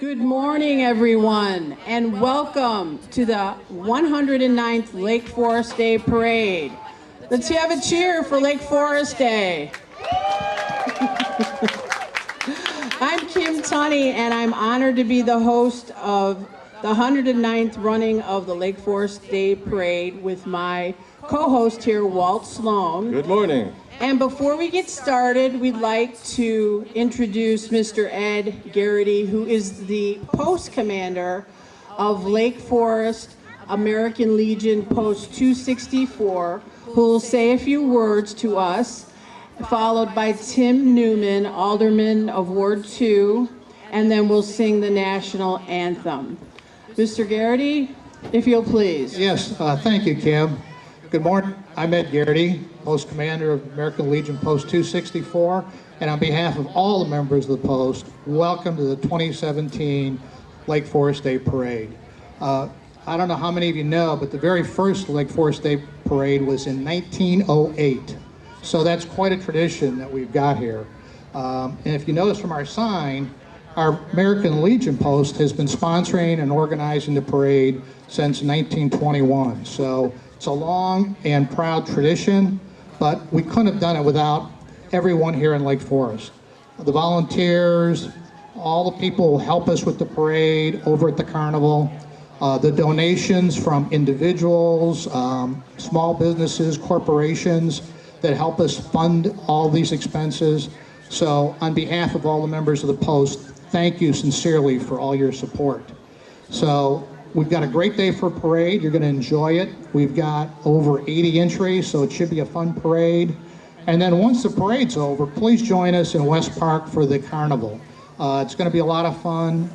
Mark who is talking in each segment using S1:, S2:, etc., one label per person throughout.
S1: Good morning, everyone, and welcome to the 109th Lake Forest Day Parade. Let's have a cheer for Lake Forest Day. I'm Kim Tunney, and I'm honored to be the host of the 109th running of the Lake Forest Day Parade with my co-host here, Walt Sloan.
S2: Good morning.
S1: And before we get started, we'd like to introduce Mr. Ed Garrity, who is the post commander of Lake Forest American Legion Post 264, who will say a few words to us, followed by Tim Newman, Alderman of Ward 2, and then we'll sing the national anthem. Mr. Garrity, if you'll please.
S3: Yes, thank you, Kim. Good morning. I'm Ed Garrity, Post Commander of American Legion Post 264, and on behalf of all the members of the Post, welcome to the 2017 Lake Forest Day Parade. I don't know how many of you know, but the very first Lake Forest Day Parade was in 1908. So that's quite a tradition that we've got here. And if you notice from our sign, our American Legion Post has been sponsoring and organizing the parade since 1921. So it's a long and proud tradition, but we couldn't have done it without everyone here in Lake Forest. The volunteers, all the people who help us with the parade over at the carnival, the donations from individuals, small businesses, corporations that help us fund all these expenses. So on behalf of all the members of the Post, thank you sincerely for all your support. So we've got a great day for a parade. You're going to enjoy it. We've got over 80 entries, so it should be a fun parade. And then once the parade's over, please join us in West Park for the carnival. It's going to be a lot of fun.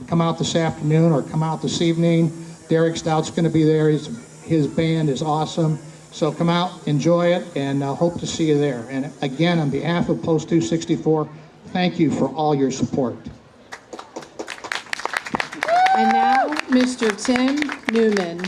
S3: Come out this afternoon or come out this evening. Derek Stout's going to be there. His band is awesome. So come out, enjoy it, and hope to see you there. And again, on behalf of Post 264, thank you for all your support.
S1: And now, Mr. Tim Newman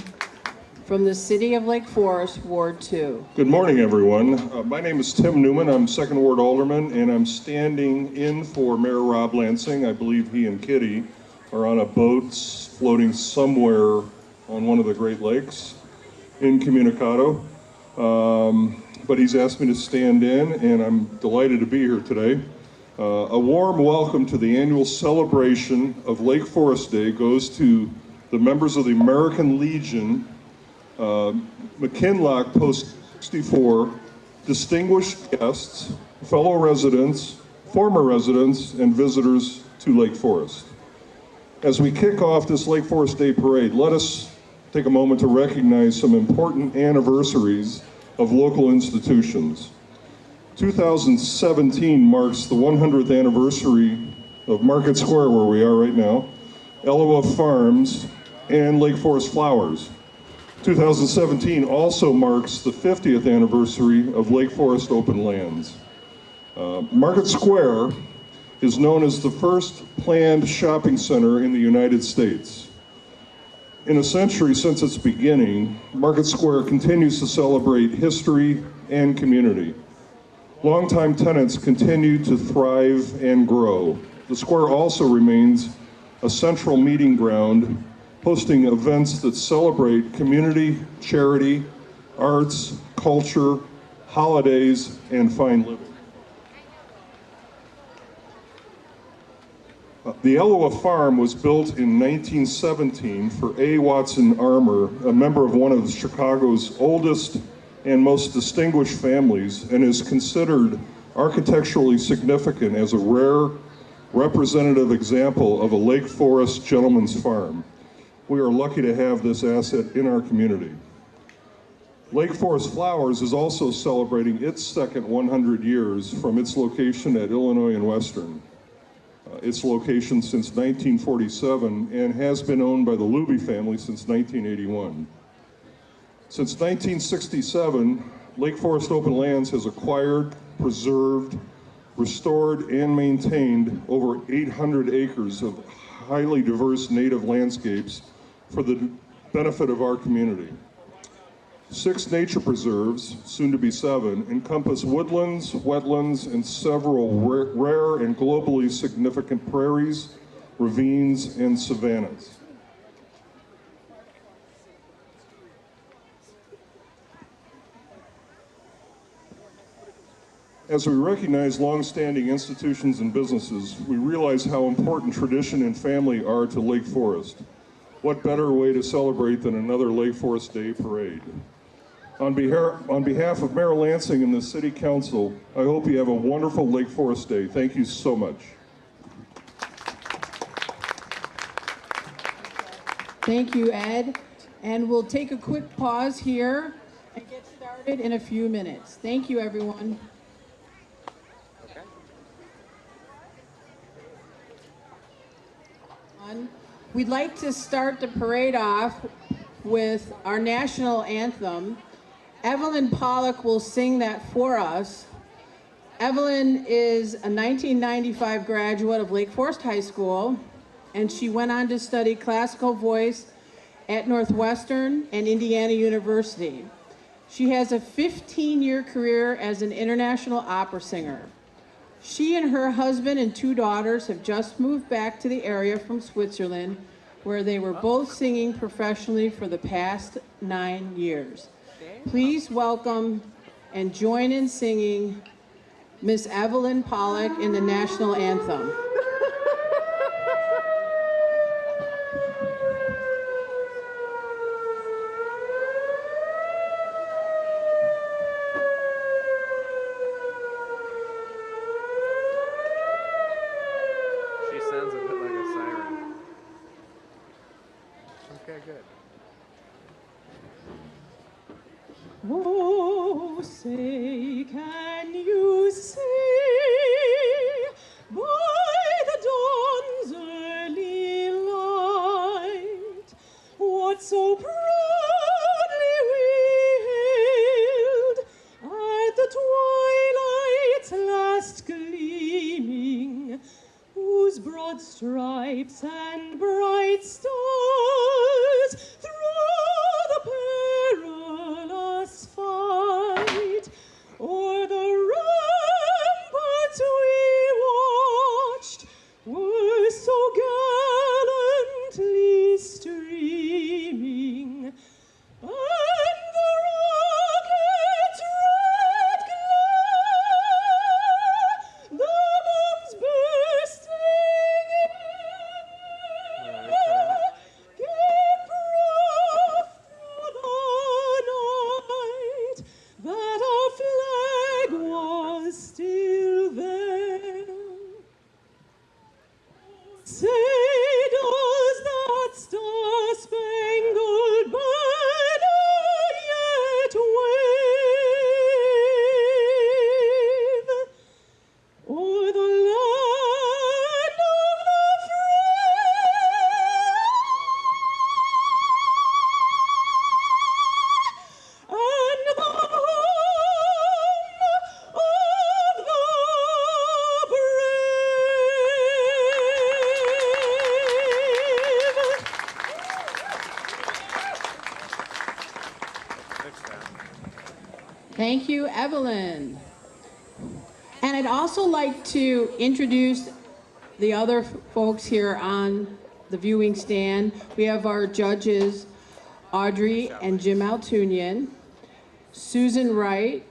S1: from the City of Lake Forest, Ward 2.
S2: Good morning, everyone. My name is Tim Newman. I'm 2nd Ward Alderman, and I'm standing in for Mayor Rob Lansing. I believe he and Kitty are on a boat floating somewhere on one of the Great Lakes incommunicado. But he's asked me to stand in, and I'm delighted to be here today. A warm welcome to the annual celebration of Lake Forest Day goes to the members of the American Legion, McKinlock Post 64, distinguished guests, fellow residents, former residents, and visitors to Lake Forest. As we kick off this Lake Forest Day Parade, let us take a moment to recognize some important anniversaries of local institutions. 2017 marks the 100th anniversary of Market Square, where we are right now, Elliwa Farms, and Lake Forest Flowers. 2017 also marks the 50th anniversary of Lake Forest Open Lands. Market Square is known as the first planned shopping center in the United States. In a century since its beginning, Market Square continues to celebrate history and community. Longtime tenants continue to thrive and grow. The square also remains a central meeting ground, hosting events that celebrate community, charity, arts, culture, holidays, and fine living. The Elliwa Farm was built in 1917 for A. Watson Armour, a member of one of Chicago's oldest and most distinguished families, and is considered architecturally significant as a rare representative example of a Lake Forest gentleman's farm. We are lucky to have this asset in our community. Lake Forest Flowers is also celebrating its second 100 years from its location at Illinois and Western. Its location since 1947 and has been owned by the Luby family since 1981. Since 1967, Lake Forest Open Lands has acquired, preserved, restored, and maintained over 800 acres of highly diverse native landscapes for the benefit of our community. 6 nature preserves, soon to be 7, encompass woodlands, wetlands, and several rare and globally significant prairies, ravines, and savannas. As we recognize long-standing institutions and businesses, we realize how important tradition and family are to Lake Forest. What better way to celebrate than another Lake Forest Day parade? On behalf of Mayor Lansing and the City Council, I hope you have a wonderful Lake Forest Day. Thank you so much.
S1: Thank you, Ed. And we'll take a quick pause here and get started in a few minutes. Thank you, everyone. We'd like to start the parade off with our national anthem. Evelyn Pollock will sing that for us. Evelyn is a 1995 graduate of Lake Forest High School, and she went on to study classical voice at Northwestern and Indiana University. She has a 15-year career as an international opera singer. She and her husband and 2 daughters have just moved back to the area from Switzerland, where they were both singing professionally for the past 9 years. Please welcome and join in singing Miss Evelyn Pollock in the national anthem.
S4: Sounds a bit like a siren. Okay, good.
S1: Oh, say, can you see by the dawn's early light what so proudly we hailed at the twilight's last gleaming, whose broad stripes and bright stars through the perilous fight o'er the ramparts we watched were so gallantly streaming, and the rocket's red glare, the bombs bursting gave proof through the night that our flag was still there. Say, does that star-spangled banner yet wave o'er the land of the free and the home of the brave? Thank you, Evelyn. And I'd also like to introduce the other folks here on the viewing stand. We have our judges, Audrey and Jim Altunian, Susan Wright,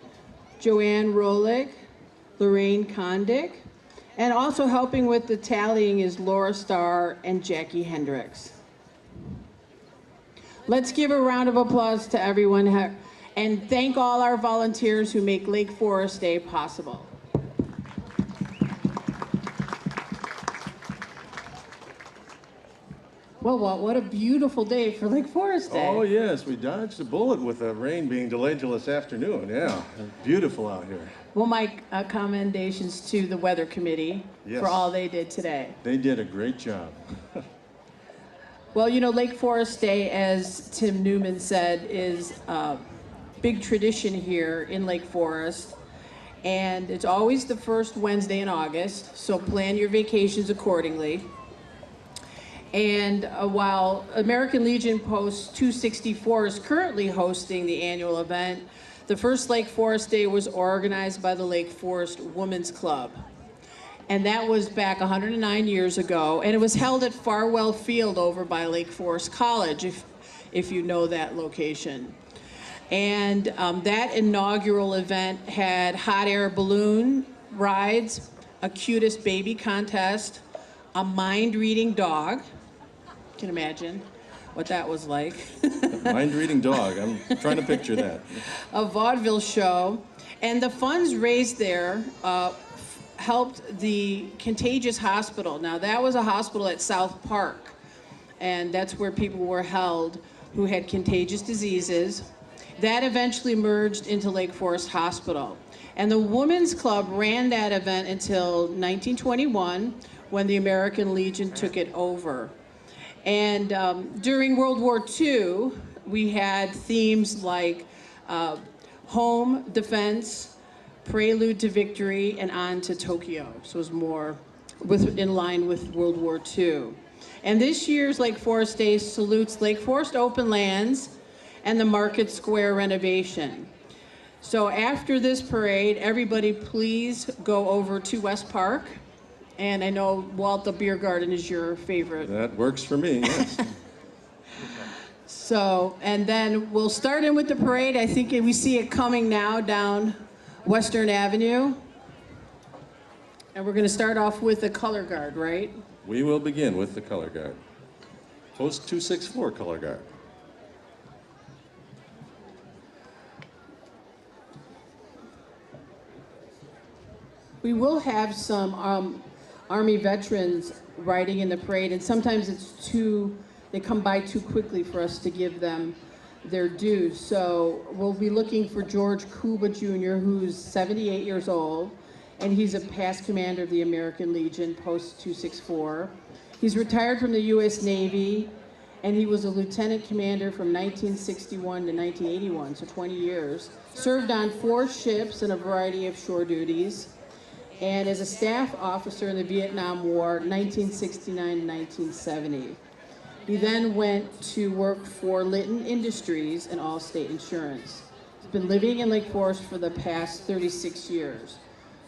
S1: Joanne Rolick, Lorraine Kondick, and also helping with the tallying is Laura Starr and Jackie Hendricks. Let's give a round of applause to everyone and thank all our volunteers who make Lake Forest Day possible. Well, what a beautiful day for Lake Forest Day.
S5: Oh, yes, we dodged a bullet with the rain being delayed till this afternoon. Yeah, beautiful out here.
S1: Well, my commendations to the Weather Committee for all they did today.
S5: They did a great job.
S1: Well, you know, Lake Forest Day, as Tim Newman said, is a big tradition here in Lake Forest. And it's always the first Wednesday in August, so plan your vacations accordingly. And while American Legion Post 264 is currently hosting the annual event, the first Lake Forest Day was organized by the Lake Forest Women's Club. And that was back 109 years ago. And it was held at Farwell Field over by Lake Forest College, if you know that location. And that inaugural event had hot air balloon rides, a cutest baby contest, a mind-reading dog. You can imagine what that was like.
S5: Mind-reading dog. I'm trying to picture that.
S1: A vaudeville show. And the funds raised there helped the Contagious Hospital. Now, that was a hospital at South Park. And that's where people were held who had contagious diseases. That eventually merged into Lake Forest Hospital. And the Women's Club ran that event until 1921, when the American Legion took it over. And during World War II, we had themes like home defense, prelude to victory, and on to Tokyo. So it was more in line with World War II. And this year's Lake Forest Day salutes Lake Forest open lands and the Market Square renovation. So after this parade, everybody please go over to West Park. And I know, Walt, the beer garden is your favorite.
S5: That works for me, yes.
S1: So, and then we'll start in with the parade. I think we see it coming now down Western Avenue. And we're going to start off with the color guard, right?
S5: We will begin with the color guard. Post 264 color guard.
S1: We will have some Army veterans riding in the parade, and sometimes they come by too quickly for us to give them their dues. So we'll be looking for George Kuba Jr., who's 78 years old, and he's a past commander of the American Legion, Post 264. He's retired from the U.S. Navy, and he was a lieutenant commander from 1961 to 1981, so 20 years. Served on 4 ships and a variety of shore duties, and as a staff officer in the Vietnam War, 1969 to 1970. He then went to work for Litton Industries and Allstate Insurance. He's been living in Lake Forest for the past 36 years.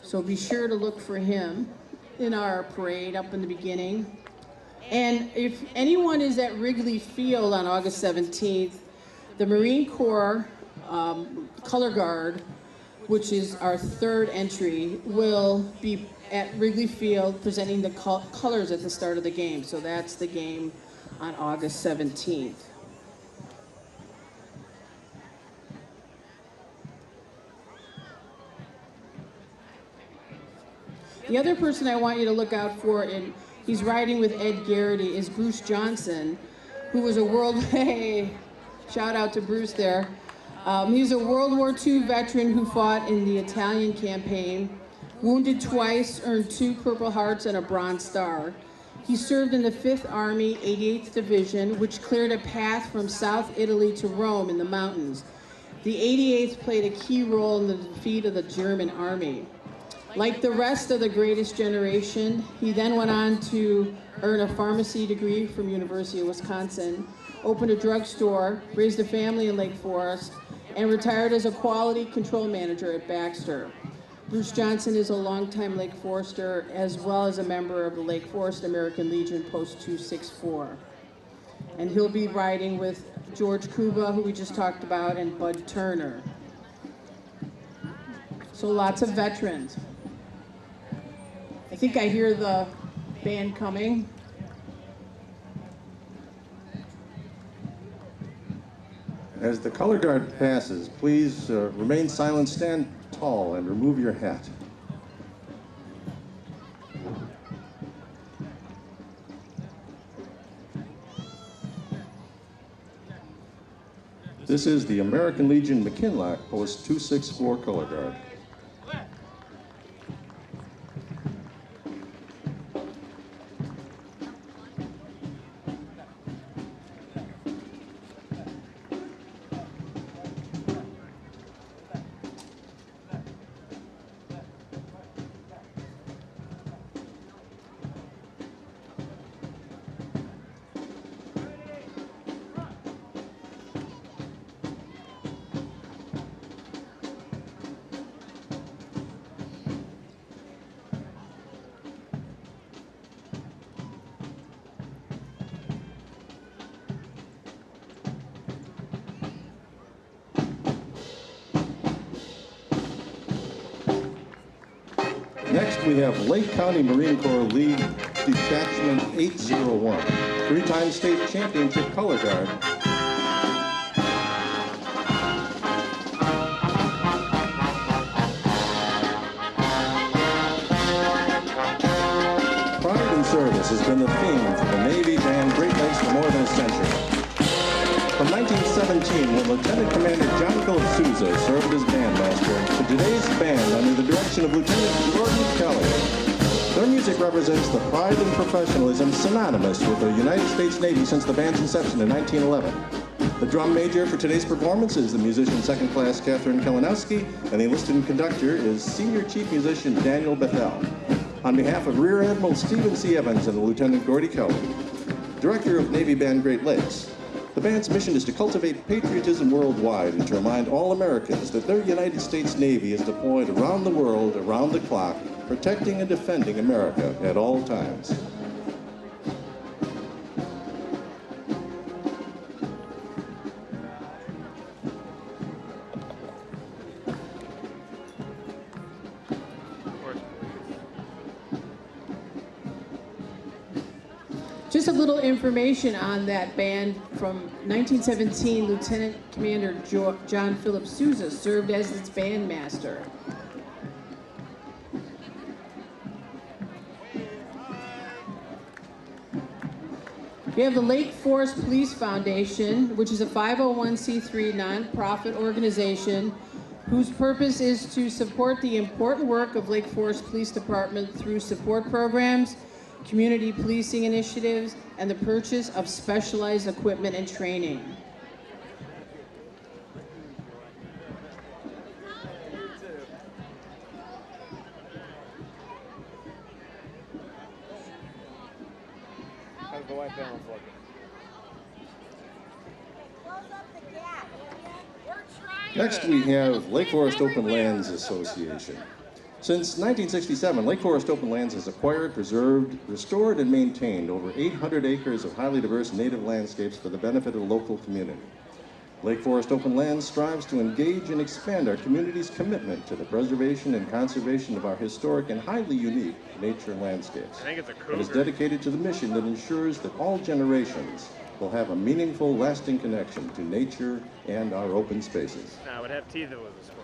S1: So be sure to look for him in our parade up in the beginning. And if anyone is at Wrigley Field on August 17th, the Marine Corps Color Guard, which is our 3rd entry, will be at Wrigley Field presenting the colors at the start of the game. So that's the game on August 17th. The other person I want you to look out for, and he's riding with Ed Garrity, is Bruce Johnson, who was a hey, shout out to Bruce there. He's a World War II veteran who fought in the Italian campaign, wounded twice, earned 2 Purple Hearts and a Bronze Star. He served in the 5th Army, 88th Division, which cleared a path from South Italy to Rome in the mountains. The 88th played a key role in the defeat of the German army. Like the rest of the greatest generation, he then went on to earn a pharmacy degree from University of Wisconsin, opened a drugstore, raised a family in Lake Forest, and retired as a quality control manager at Baxter. Bruce Johnson is a longtime Lake Forester, as well as a member of the Lake Forest American Legion Post 264. And he'll be riding with George Kuba, who we just talked about, and Bud Turner. So lots of veterans. I think I hear the band coming.
S5: As the color guard passes, please remain silent, stand tall, and remove your hat. This is the American Legion McKinlock Post 264 color guard. Next, we have Lake County Marine Corps League Detachment 801, three-time state championship color guard. Pride in service has been the theme for the Navy Band Great Lakes for more than a century. From 1917, when Lieutenant Commander John Philip Sousa served as bandmaster, to today's band under the direction of Lieutenant Gordon Kelly. Their music represents the pride and professionalism synonymous with the United States Navy since the band's inception in 1911. The drum major for today's performance is the musician second class Catherine Kalinowski, and the enlisted conductor is Senior Chief Musician Daniel Bethel. On behalf of Rear Admiral Stephen C. Evans and Lieutenant Gordy Kelly, Director of Navy Band Great Lakes, the band's mission is to cultivate patriotism worldwide and to remind all Americans that their United States Navy is deployed around the world, around the clock, protecting and defending America at all times.
S1: Just a little information on that band. From 1917, Lieutenant Commander John Philip Sousa served as its bandmaster. We have the Lake Forest Police Foundation, which is a 501c3 nonprofit organization whose purpose is to support the important work of Lake Forest Police Department through support programs, community policing initiatives, and the purchase of specialized equipment and training.
S4: How's the white balance look?
S5: Next, we have Lake Forest Open Lands Association. Since 1967, Lake Forest Open Lands has acquired, preserved, restored, and maintained over 800 acres of highly diverse native landscapes for the benefit of the local community. Lake Forest Open Lands strives to engage and expand our community's commitment to the preservation and conservation of our historic and highly unique nature and landscapes.
S4: I think it's a cougar.
S5: It is dedicated to the mission that ensures that all generations will have a meaningful, lasting connection to nature and our open spaces.
S4: No, it would have teeth if it was a squirrel.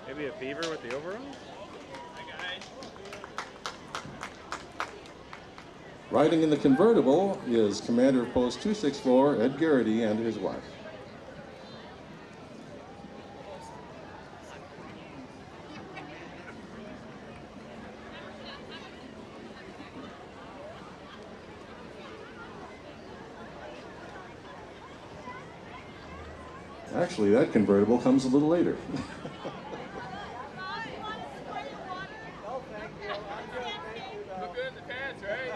S4: Maybe a beaver with the overalls?
S5: Riding in the convertible is Commander of Post 264, Ed Garrity, and his wife. Actually, that convertible comes a little later.
S4: Look good in the pants, right?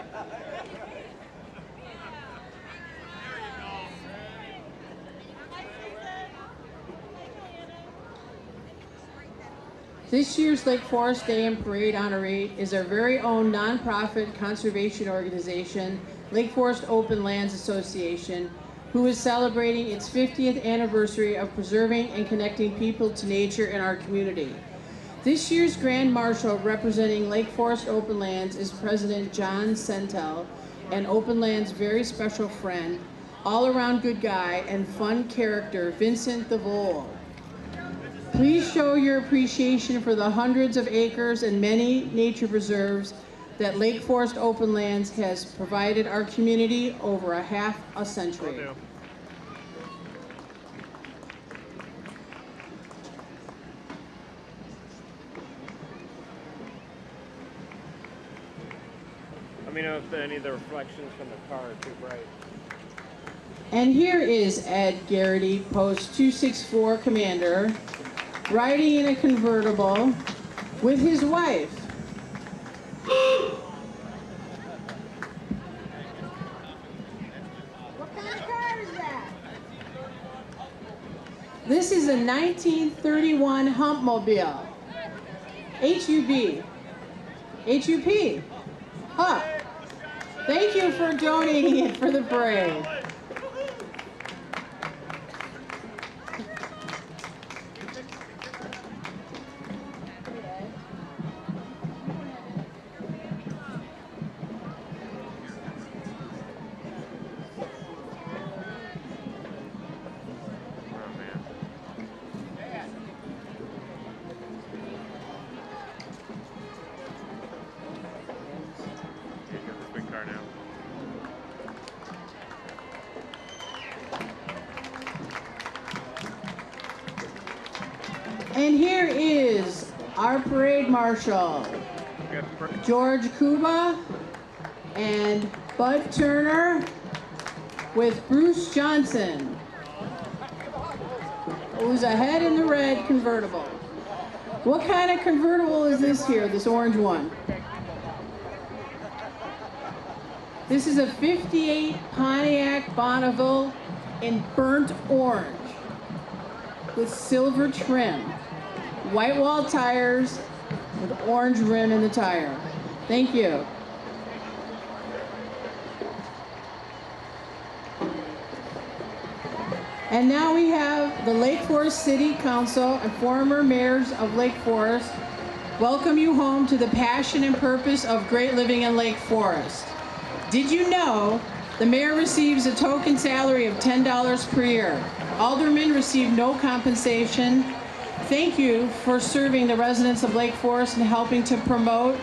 S1: This year's Lake Forest Day and Parade honoree is our very own nonprofit conservation organization, Lake Forest Open Lands Association, who is celebrating its 50th anniversary of preserving and connecting people to nature in our community. This year's Grand Marshal representing Lake Forest Open Lands is President John Sentel, and Open Lands' very special friend, all-around good guy and fun character, Vincent the Vole. Please show your appreciation for the hundreds of acres and many nature preserves that Lake Forest Open Lands has provided our community over a half a century.
S4: Will do. Let me know if any of the reflections from the car are too bright.
S1: And here is Ed Garrity, Post 264 Commander, riding in a convertible with his wife.
S6: What kind of car is that?
S1: This is a 1931 Humpmobile. HUB. HUP. Huh. Thank you for donating it for the parade. is our parade marshal, George Kuba and Bud Turner with Bruce Johnson, who's ahead in the red convertible. What kind of convertible is this here, this orange one? This is a 58 Pontiac Bonneville in burnt orange with silver trim, white wall tires with orange rim in the tire. Thank you. And now we have the Lake Forest City Council and former mayors of Lake Forest welcome you home to the passion and purpose of great living in Lake Forest. Did you know the mayor receives a token salary of $10 per year? Aldermen receive no compensation. Thank you for serving the residents of Lake Forest and helping to promote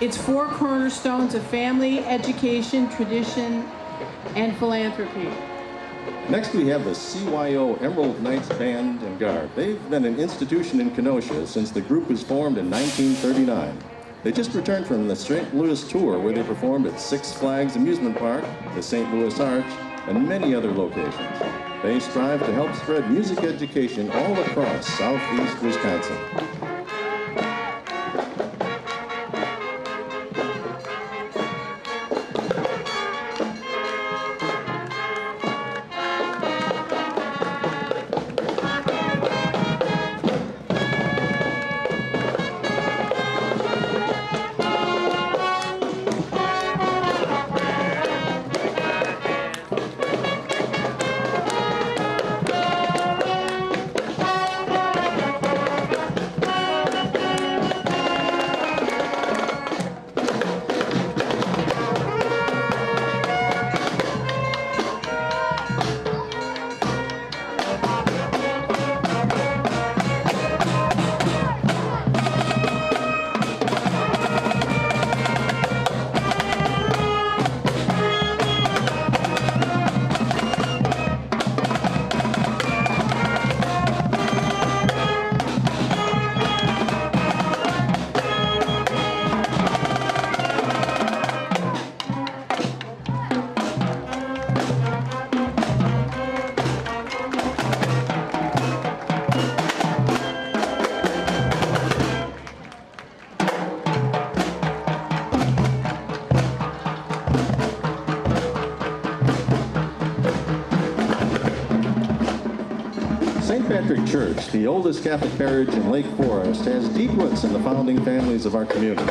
S1: its four cornerstones of family, education, tradition, and philanthropy.
S5: Next we have the CYO Emerald Knights Band and Guard. They've been an institution in Kenosha since the group was formed in 1939. They just returned from the St. Louis tour where they performed at Six Flags Amusement Park, the St. Louis Arch, and many other locations. They strive to help spread music education all across southeast Wisconsin. St. Patrick Church, the oldest Catholic parish in Lake Forest, has deep roots in the founding families of our community.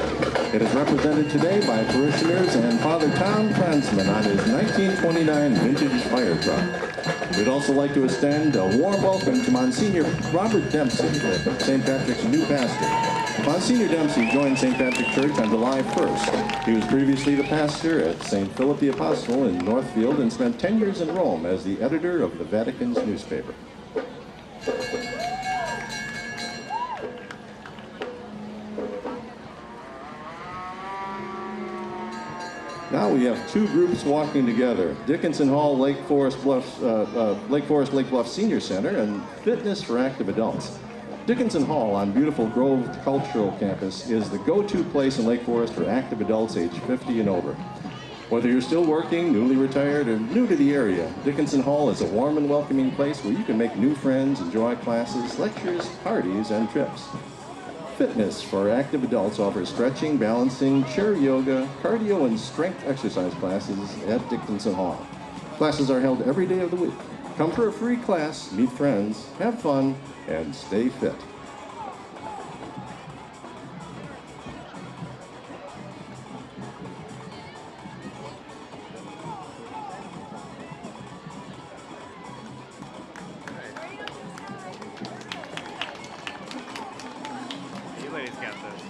S5: It is represented today by parishioners and Father Tom Franzman on his 1929 vintage fire truck. We'd also like to extend a warm welcome to Monsignor Robert Dempsey, St. Patrick's new pastor. Monsignor Dempsey joined St. Patrick Church on July 1st. He was previously the pastor at St. Philip the Apostle in Northfield and spent 10 years in Rome as the editor of the Vatican's newspaper. Now we have two groups walking together: Dickinson Hall, Lake Forest Lake Bluff Senior Center, and Fitness for Active Adults. Dickinson Hall on beautiful Grove Cultural Campus is the go-to place in Lake Forest for active adults age 50 and over. Whether you're still working, newly retired, or new to the area, Dickinson Hall is a warm and welcoming place where you can make new friends, enjoy classes, lectures, parties, and trips. Fitness for Active Adults offers stretching, balancing, chair yoga, cardio, and strength exercise classes at Dickinson Hall. Classes are held every day of the week. Come for a free class, meet friends, have fun, and stay fit.
S4: You ladies got this.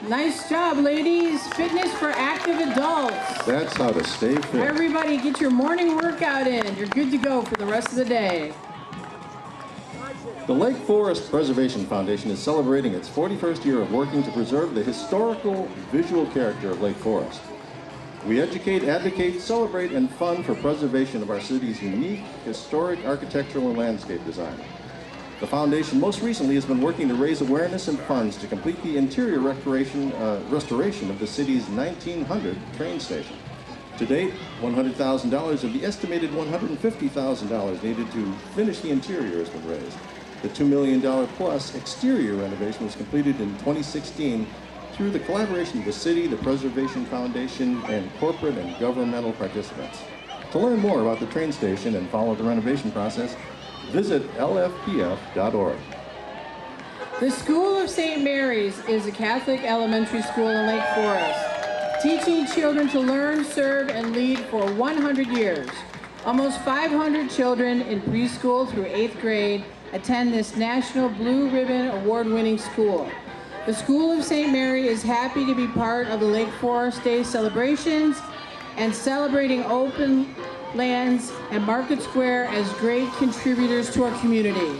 S1: Nice job, ladies. Fitness for active adults.
S5: That's how to stay fit.
S1: Everybody get your morning workout in. You're good to go for the rest of the day.
S5: The Lake Forest Preservation Foundation is celebrating its 41st year of working to preserve the historical visual character of Lake Forest. We educate, advocate, celebrate, and fund for preservation of our city's unique, historic architectural and landscape design. The foundation most recently has been working to raise awareness and funds to complete the interior restoration of the city's 1900 train station. To date, $100,000 of the estimated $150,000 needed to finish the interior has been raised. The $2 million plus exterior renovation was completed in 2016 through the collaboration of the city, the Preservation Foundation, and corporate and governmental participants. To learn more about the train station and follow the renovation process, visit lfpf.org.
S1: The School of St. Mary's is a Catholic elementary school in Lake Forest, teaching children to learn, serve, and lead for 100 years. Almost 500 children in preschool through 8th grade attend this National Blue Ribbon Award-winning school. The School of St. Mary is happy to be part of the Lake Forest Day celebrations and celebrating open lands and Market Square as great contributors to our community.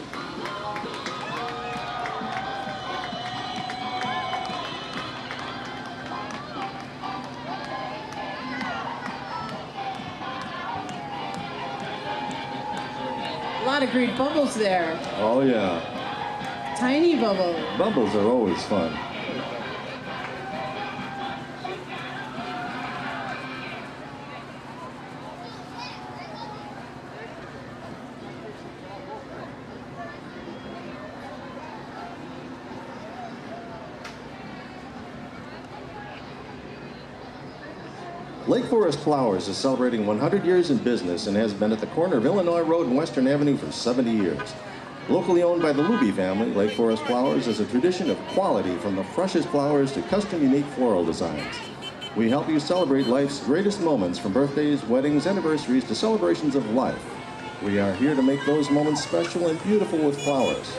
S1: A lot of great bubbles there.
S5: Oh yeah,
S1: Tiny bubbles.
S5: bubbles are always fun. Lake Forest Flowers is celebrating 100 years in business and has been at the corner of Illinois Road and Western Avenue for 70 years. Locally owned by the Luby family, Lake Forest Flowers is a tradition of quality from the freshest flowers to custom unique floral designs. We help you celebrate life's greatest moments, from birthdays, weddings, anniversaries to celebrations of life. We are here to make those moments special and beautiful with flowers.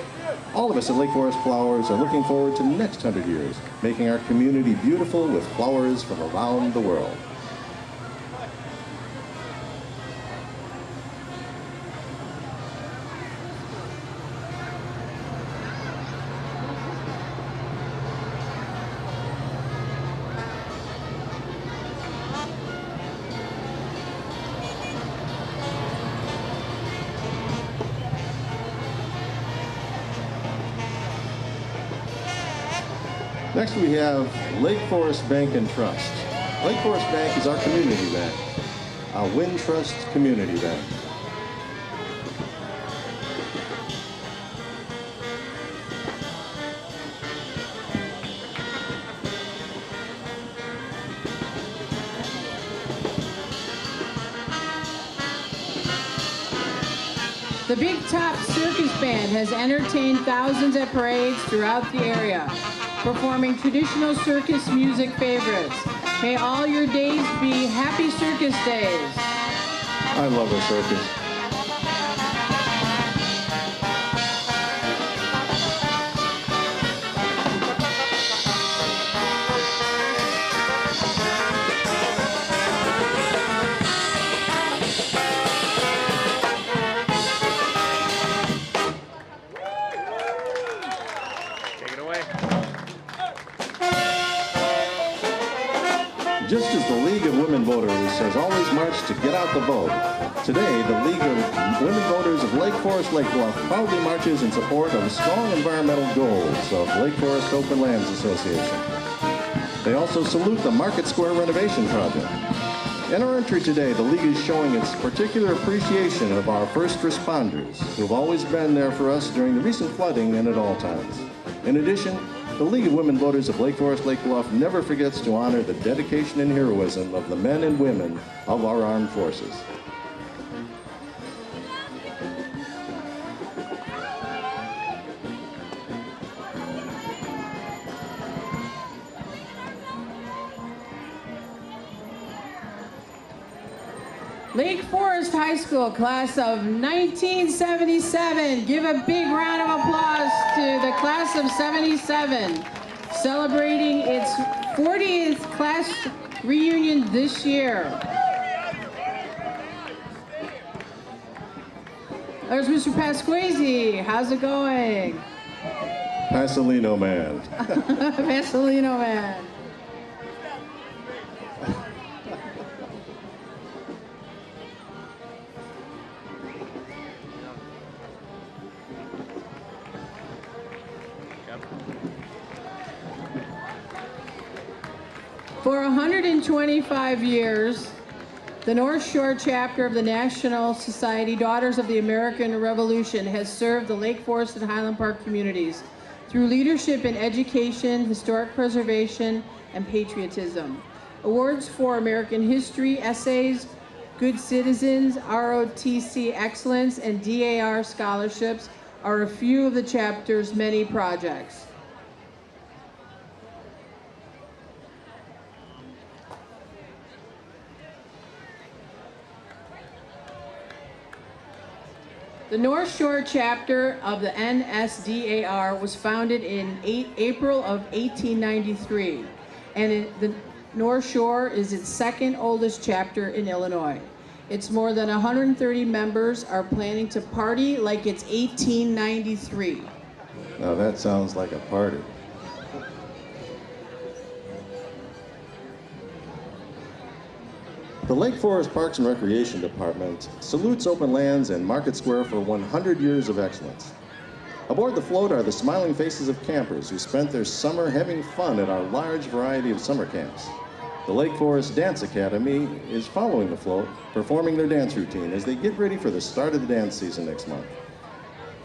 S5: All of us at Lake Forest Flowers are looking forward to the next 100 years, making our community beautiful with flowers from around the world. Next we have Lake Forest Bank and Trust. Lake Forest Bank is our community bank, a Wintrust community bank.
S1: The Big Top Circus Band has entertained thousands at parades throughout the area, performing traditional circus music favorites. May all your days be happy circus days.
S5: I love a circus.
S4: Take it away.
S5: Just as the League of Women Voters has always marched to get out the vote, today the League of Women Voters of Lake Forest Lake Bluff proudly marches in support of strong environmental goals of Lake Forest Open Lands Association. They also salute the Market Square renovation project. In our entry today, the League is showing its particular appreciation of our first responders, who have always been there for us during the recent flooding and at all times. In addition, the League of Women Voters of Lake Forest Lake Bluff never forgets to honor the dedication and heroism of the men and women of our armed forces.
S1: Lake Forest High School class of 1977. Give a big round of applause to the class of 77, celebrating its 40th class reunion this year. There's Mr. Pasquesi. How's it going?
S5: Pasolino man.
S1: Pasolino man. For 125 years, the North Shore chapter of the National Society Daughters of the American Revolution has served the Lake Forest and Highland Park communities through leadership in education, historic preservation, and patriotism. Awards for American history, essays, good citizens, ROTC excellence, and DAR scholarships are a few of the chapter's many projects. The North Shore chapter of the NSDAR was founded in April of 1893, and the North Shore is its second oldest chapter in Illinois. Its more than 130 members are planning to party like it's 1893.
S5: Now that sounds like a party. The Lake Forest Parks and Recreation Department salutes Open Lands and Market Square for 100 years of excellence. Aboard the float are the smiling faces of campers who spent their summer having fun at our large variety of summer camps. The Lake Forest Dance Academy is following the float, performing their dance routine as they get ready for the start of the dance season next month.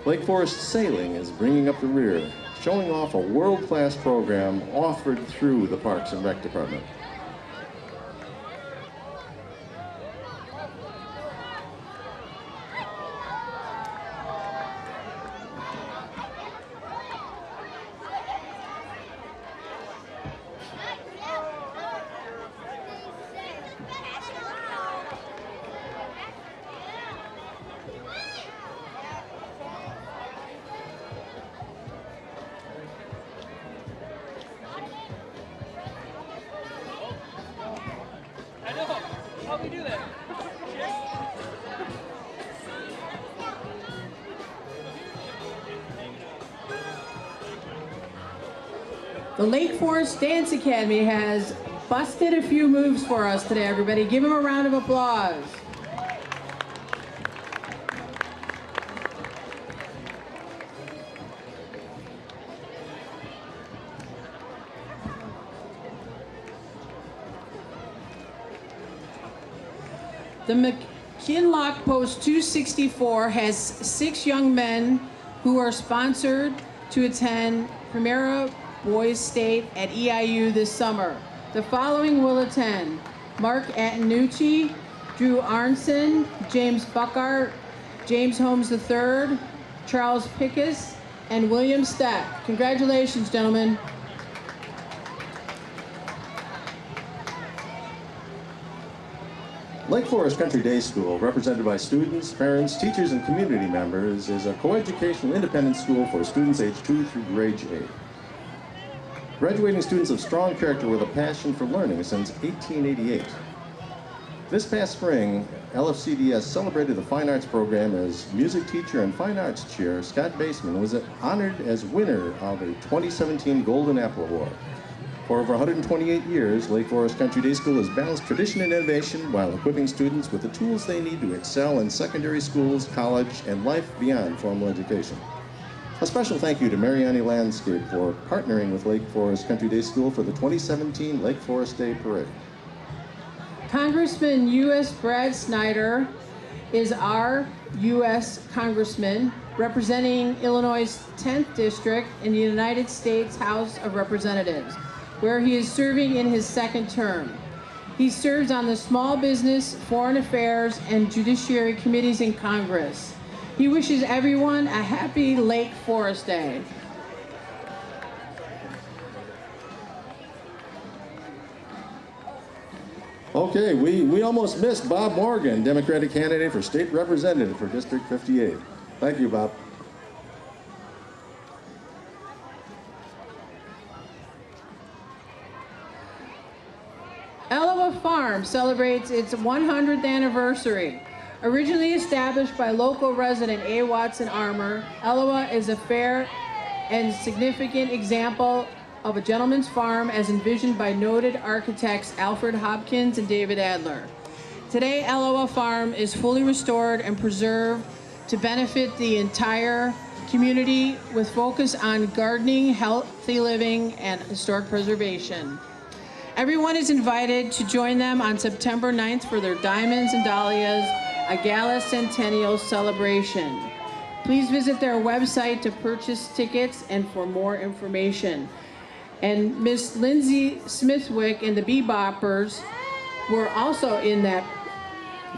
S5: Lake Forest Sailing is bringing up the rear, showing off a world-class program offered through the Parks and Rec Department.
S1: The Lake Forest Dance Academy has busted a few moves for us today, everybody. Give them a round of applause. The McKinlock Post 264 has 6 young men who are sponsored to attend Primera Boys State at EIU this summer. The following will attend: Mark Antonucci, Drew Arnson, James Buckart, James Holmes III, Charles Pickus, and William Steck. Congratulations, gentlemen.
S5: Lake Forest Country Day School, represented by students, parents, teachers, and community members, is a coeducational independent school for students age 2 through grade 8. Graduating students of strong character with a passion for learning since 1888. This past spring, LFCDS celebrated the Fine Arts program as music teacher and Fine Arts chair Scott Baseman was honored as winner of a 2017 Golden Apple Award. For over 128 years, Lake Forest Country Day School has balanced tradition and innovation while equipping students with the tools they need to excel in secondary schools, college, and life beyond formal education. A special thank you to Mariani Landscape for partnering with Lake Forest Country Day School for the 2017 Lake Forest Day Parade.
S1: Congressman U.S. Brad Snyder is our U.S. Congressman representing Illinois' 10th District in the United States House of Representatives, where he is serving in his second term. He serves on the Small Business, Foreign Affairs, and Judiciary Committees in Congress. He wishes everyone a happy Lake Forest Day.
S5: Okay, we almost missed Bob Morgan, Democratic candidate for state representative for District 58. Thank you, Bob.
S1: Iowa Farm celebrates its 100th anniversary. Originally established by local resident A. Watson Armour, Eloah is a fair and significant example of a gentleman's farm as envisioned by noted architects Alfred Hopkins and David Adler. Today, Eloah Farm is fully restored and preserved to benefit the entire community with focus on gardening, healthy living, and historic preservation. Everyone is invited to join them on September 9th for their Diamonds and Dahlias, a gala centennial celebration. Please visit their website to purchase tickets and for more information. And Miss Lindsay Smithwick and the Beboppers were also in that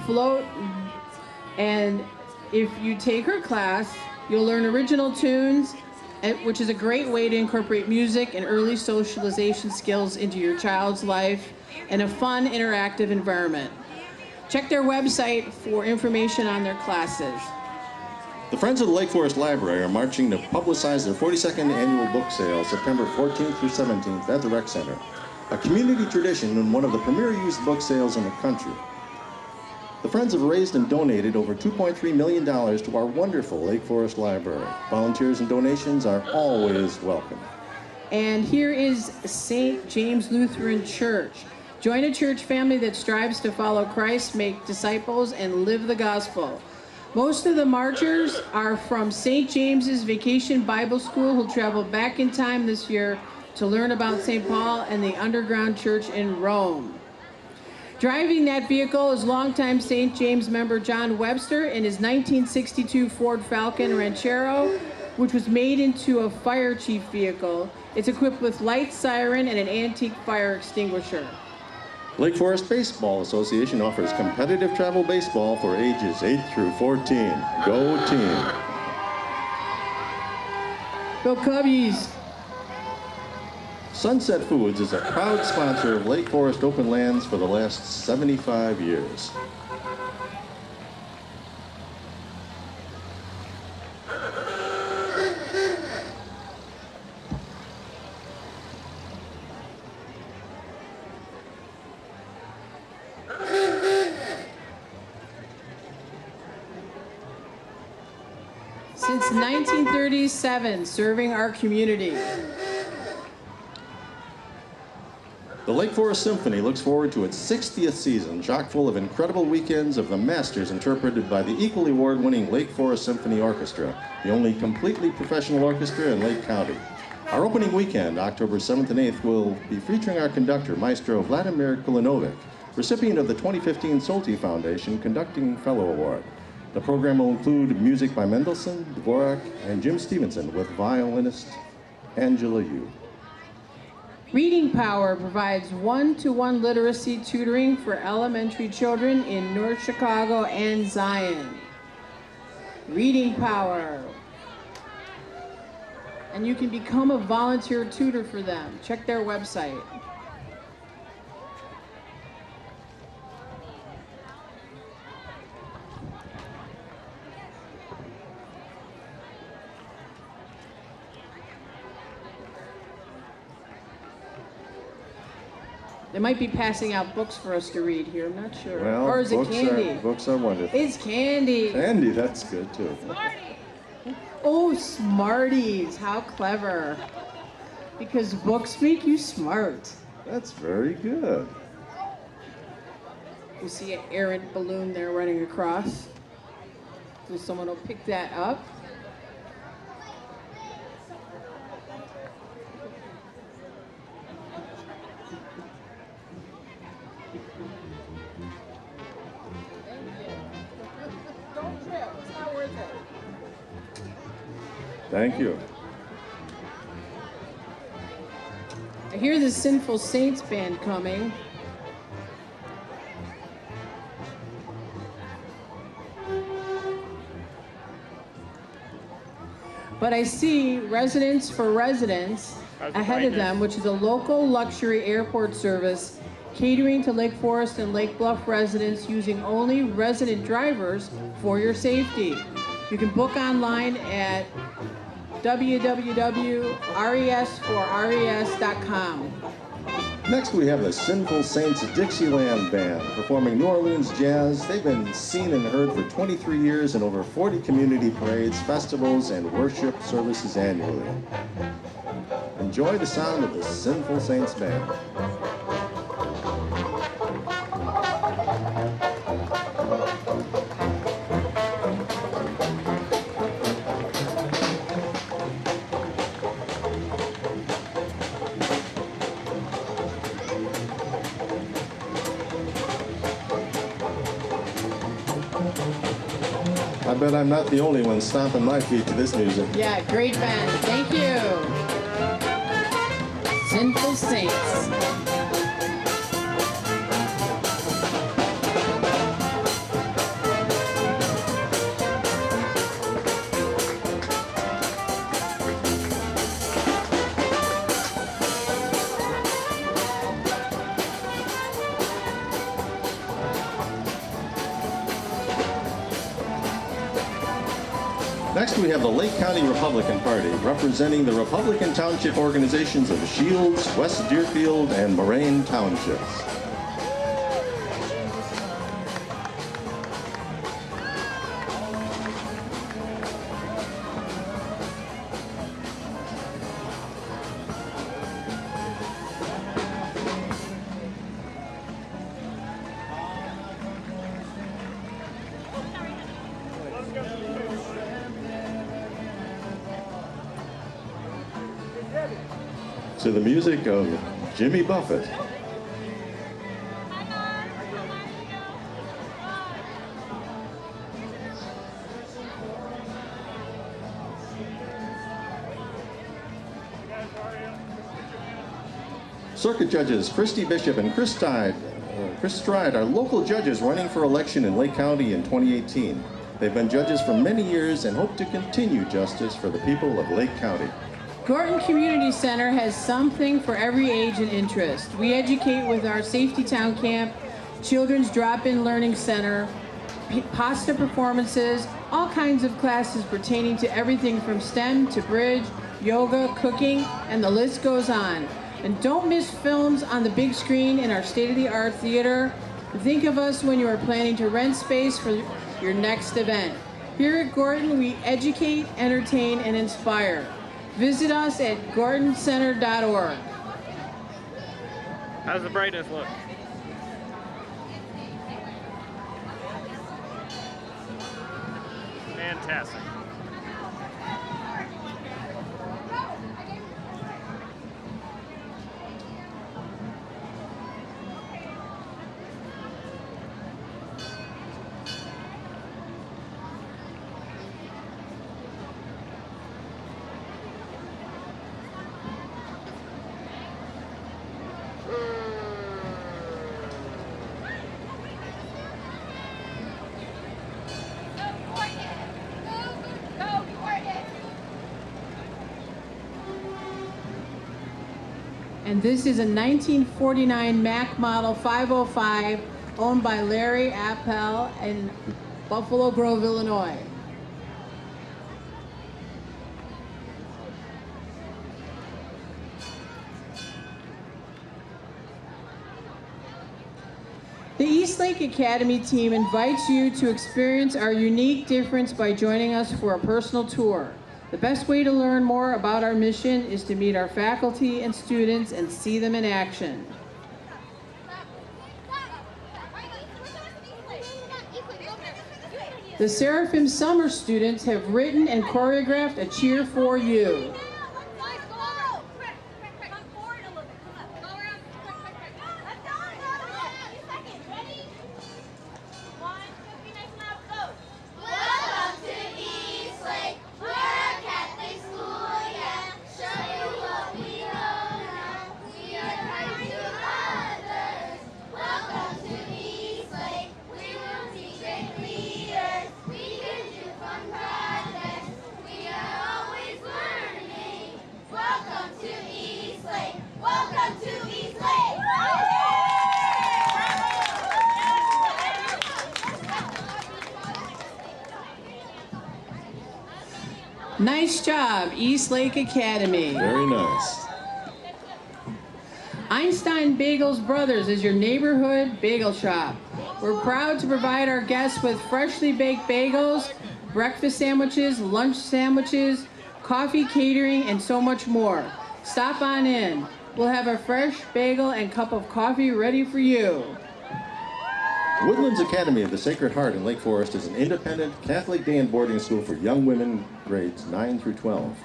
S1: float. And if you take her class, you'll learn original tunes, which is a great way to incorporate music and early socialization skills into your child's life in a fun, interactive environment. Check their website for information on their classes.
S5: The Friends of the Lake Forest Library are marching to publicize their 42nd annual book sale, September 14th through 17th at the Rec Center, a community tradition and one of the premier used book sales in the country. The Friends have raised and donated over $2.3 million to our wonderful Lake Forest Library. Volunteers and donations are always welcome.
S1: And here is St. James Lutheran Church. Join a church family that strives to follow Christ, make disciples, and live the gospel. Most of the marchers are from St. James's Vacation Bible School who traveled back in time this year to learn about St. Paul and the underground church in Rome. Driving that vehicle is longtime St. James member John Webster in his 1962 Ford Falcon Ranchero, which was made into a fire chief vehicle. It's equipped with light, siren, and an antique fire extinguisher.
S5: Lake Forest Baseball Association offers competitive travel baseball for ages 8 through 14. Go team!
S1: Go Cubbies!
S5: Sunset Foods is a proud sponsor of Lake Forest Open Lands for the last 75 years.
S1: Since 1937, serving our community.
S5: The Lake Forest Symphony looks forward to its 60th season, chock full of incredible weekends of the masters interpreted by the equally award-winning Lake Forest Symphony Orchestra, the only completely professional orchestra in Lake County. Our opening weekend, October 7th and 8th, will be featuring our conductor, Maestro Vladimir Kulinovic, recipient of the 2015 Solti Foundation Conducting Fellow Award. The program will include music by Mendelssohn, Dvorak, and Jim Stevenson with violinist Angela Yu.
S1: Reading Power provides one-to-one literacy tutoring for elementary children in North Chicago and Zion. Reading Power. And you can become a volunteer tutor for them. Check their website. They might be passing out books for us to read here. I'm not sure.
S5: Well,
S1: or is it candy?
S5: Books are wonderful.
S1: It's candy.
S5: Candy, that's good too.
S1: Oh, Smarties. How clever. Because books make you smart.
S5: That's very good.
S1: You see an errant balloon there running across. So someone will pick that up.
S5: Thank you.
S1: I hear the Sinful Saints band coming. But I see Residents for Residents ahead of them, which is a local luxury airport service catering to Lake Forest and Lake Bluff residents using only resident drivers for your safety. You can book online at www.res4res.com.
S5: Next, we have the Sinful Saints Dixieland Band performing New Orleans jazz. They've been seen and heard for 23 years in over 40 community parades, festivals, and worship services annually. Enjoy the sound of the Sinful Saints Band. I bet I'm not the only one stomping my feet to this music.
S1: Yeah, great band. Thank you. Sinful Saints.
S5: Next, we have the Lake County Republican Party, representing the Republican Township organizations of Shields, West Deerfield, and Moraine Townships. To the music of Jimmy Buffett. Circuit judges Christy Bishop and Chris Stride are local judges running for election in Lake County in 2018. They've been judges for many years and hope to continue justice for the people of Lake County.
S1: Gorton Community Center has something for every age and interest. We educate with our Safety Town Camp, Children's Drop-In Learning Center, pasta performances, all kinds of classes pertaining to everything from STEM to bridge, yoga, cooking, and the list goes on. And don't miss films on the big screen in our state-of-the-art theater. Think of us when you are planning to rent space for your next event. Here at Gorton, we educate, entertain, and inspire. Visit us at gortoncenter.org.
S4: How's the brightness look? Fantastic.
S1: And this is a 1949 Mack Model 505 owned by Larry Appel in Buffalo Grove, Illinois. The Eastlake Academy team invites you to experience our unique difference by joining us for a personal tour. The best way to learn more about our mission is to meet our faculty and students and see them in action. The Seraphim Summer students have written and choreographed a cheer for you. Nice job, Eastlake Academy.
S5: Very nice.
S1: Einstein Bagels Brothers is your neighborhood bagel shop. We're proud to provide our guests with freshly baked bagels, breakfast sandwiches, lunch sandwiches, coffee catering, and so much more. Stop on in. We'll have a fresh bagel and cup of coffee ready for you.
S5: Woodlands Academy of the Sacred Heart in Lake Forest is an independent Catholic day and boarding school for young women grades 9 through 12.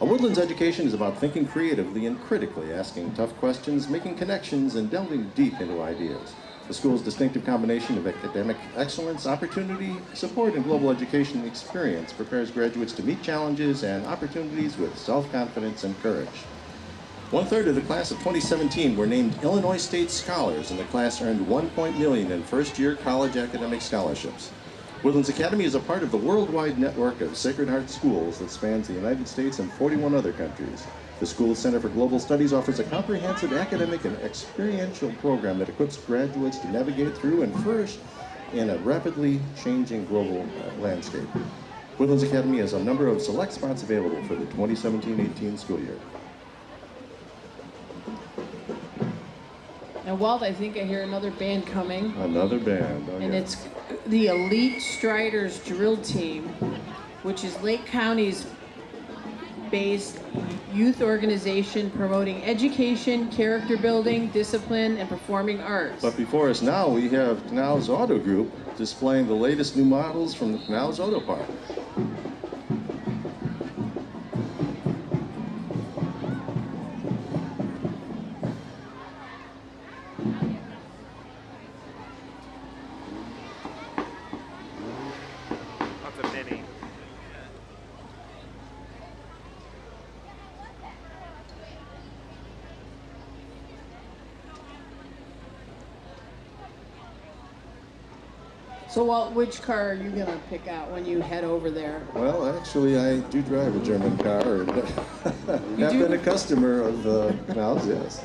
S5: A Woodlands education is about thinking creatively and critically, asking tough questions, making connections, and delving deep into ideas. The school's distinctive combination of academic excellence, opportunity, support, and global education experience prepares graduates to meet challenges and opportunities with self-confidence and courage. 1/3 of the class of 2017 were named Illinois State Scholars, and the class earned $1 million in first-year college academic scholarships. Woodlands Academy is a part of the worldwide network of Sacred Heart schools that spans the United States and 41 other countries. The school's Center for Global Studies offers a comprehensive academic and experiential program that equips graduates to navigate through and flourish in a rapidly changing global landscape. Woodlands Academy has a number of select spots available for the 2017-18 school year.
S1: And Walt, I think I hear another band coming.
S5: Another band. Oh,
S1: And
S5: yeah.
S1: it's the Elite Striders Drill Team, which is Lake County's based youth organization promoting education, character building, discipline, and performing arts.
S5: But before us now, we have Canal's Auto Group displaying the latest new models from the Canal's Auto Park.
S4: That's a mini.
S1: So Walt, which car are you gonna pick out when you head over there?
S5: Well, actually, I do drive a German car and have
S1: do?
S5: been a customer of Canal's, yes.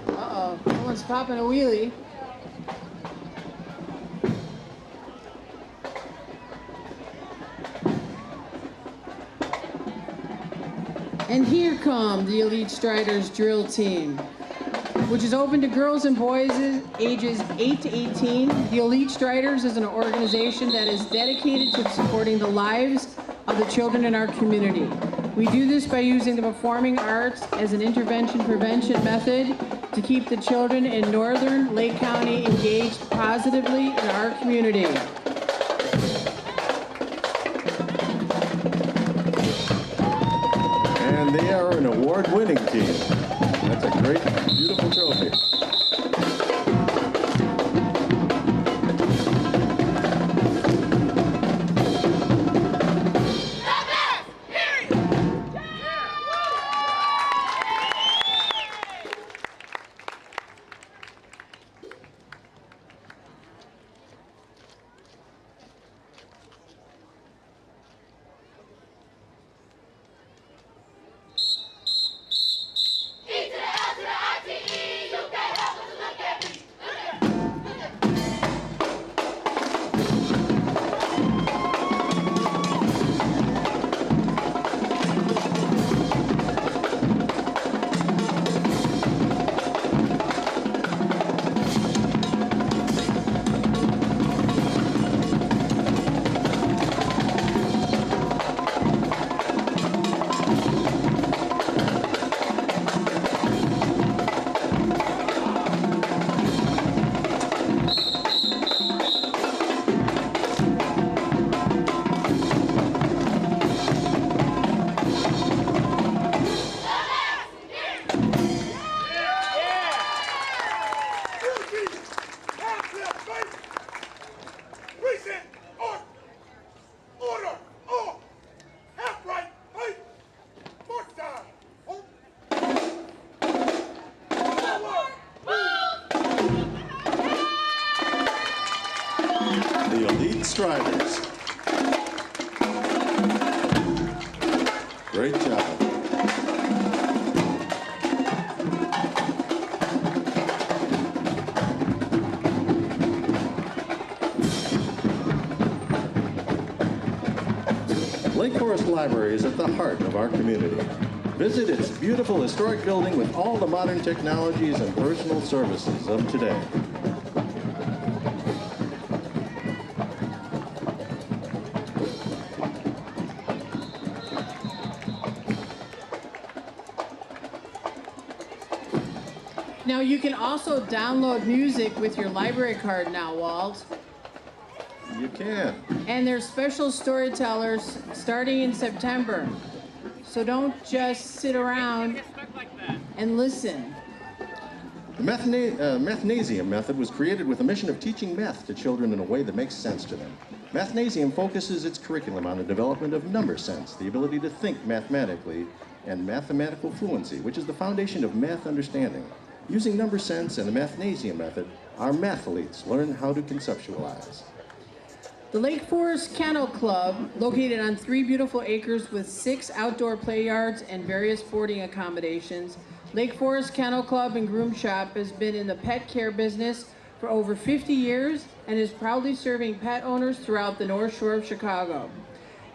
S1: Uh-oh, someone's popping a wheelie. And here come the Elite Striders Drill Team, which is open to girls and boys ages 8 to 18. The Elite Striders is an organization that is dedicated to supporting the lives of the children in our community. We do this by using the performing arts as an intervention prevention method to keep the children in northern Lake County engaged positively in our community.
S5: And they are an award-winning team. That's a great, beautiful trophy. The Elite Striders. Great job. Lake Forest Library is at the heart of our community. Visit its beautiful historic building with all the modern technologies and personal services of today.
S1: Now you can also download music with your library card now, Walt.
S5: You can.
S1: And there's special storytellers starting in September. So don't just sit around and listen.
S5: The Mathnasium method was created with the mission of teaching math to children in a way that makes sense to them. Mathnasium focuses its curriculum on the development of number sense, the ability to think mathematically, and mathematical fluency, which is the foundation of math understanding. Using number sense and the Mathnasium method, our mathletes learn how to conceptualize.
S1: The Lake Forest Kennel Club, located on 3 beautiful acres with 6 outdoor play yards and various boarding accommodations, Lake Forest Kennel Club and Groom Shop has been in the pet care business for over 50 years and is proudly serving pet owners throughout the North Shore of Chicago.